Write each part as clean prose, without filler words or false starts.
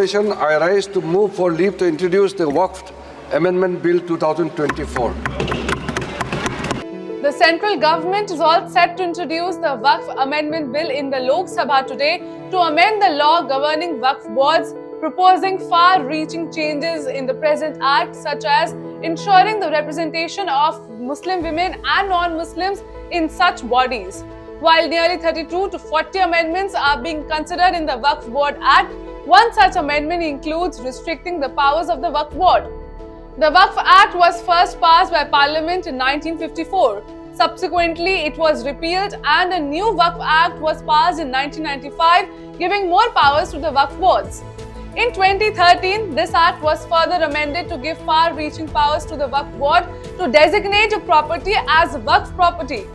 proclamation, I rise to move for leave to introduce the Waqf Amendment Bill 2024. The central government is all set to introduce the Waqf Amendment Bill in the Lok Sabha today to amend the law governing Waqf boards, proposing far-reaching changes in the present act, such as ensuring the representation of Muslim women and non-Muslims in such bodies. While nearly 32 to 40 amendments are being considered in the Waqf Board Act, one such amendment includes restricting the powers of the Waqf Board. The Waqf Act was first passed by Parliament in 1954. Subsequently, it was repealed and a new Waqf Act was passed in 1995, giving more powers to the Waqf boards. In 2013, this act was further amended to give far-reaching powers to the Waqf Board to designate a property as Waqf property.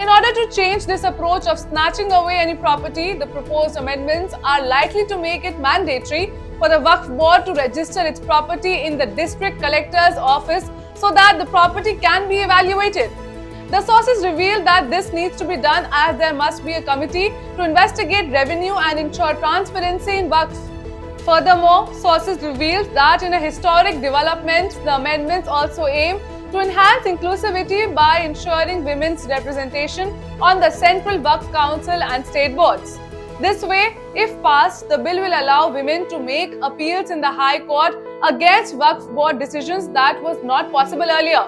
In order to change this approach of snatching away any property, the proposed amendments are likely to make it mandatory for the Waqf Board to register its property in the District Collector's office so that the property can be evaluated. The sources reveal that this needs to be done as there must be a committee to investigate revenue and ensure transparency in Waqf. Furthermore, sources revealed that in a historic development, the amendments also aim to enhance inclusivity by ensuring women's representation on the Central Waqf Council and state boards. This way, if passed, the bill will allow women to make appeals in the High Court against Waqf Board decisions that was not possible earlier.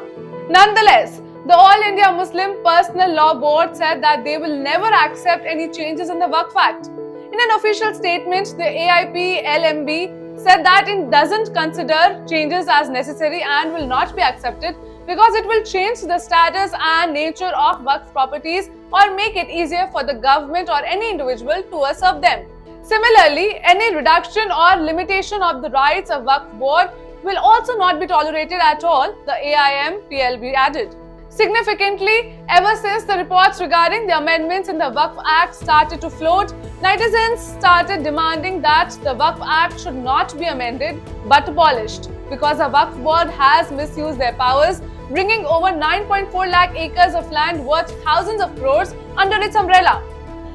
Nonetheless, the All India Muslim Personal Law Board said that they will never accept any changes in the Waqf Act. In an official statement, the AIP-LMB said that it doesn't consider changes as necessary and will not be accepted because it will change the status and nature of Waqf properties or make it easier for the government or any individual to usurp them. Similarly, any reduction or limitation of the rights of Waqf Board will also not be tolerated at all, the AIM-PLB added. Significantly, ever since the reports regarding the amendments in the Waqf Act started to float, netizens started demanding that the Waqf Act should not be amended but abolished because the Waqf Board has misused their powers, bringing over 9.4 lakh acres of land worth thousands of crores under its umbrella.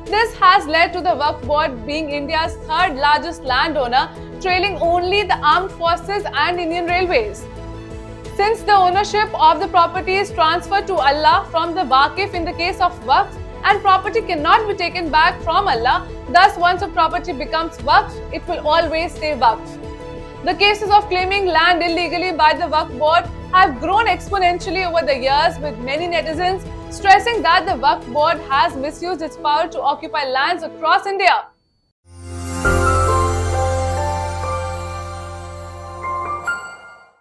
This has led to the Waqf Board being India's third largest landowner, trailing only the Armed Forces and Indian Railways. Since the ownership of the property is transferred to Allah from the Waqif in the case of Waqf, and property cannot be taken back from Allah, thus once a property becomes Waqf, it will always stay Waqf. The cases of claiming land illegally by the Waqf Board have grown exponentially over the years, with many netizens stressing that the Waqf Board has misused its power to occupy lands across India.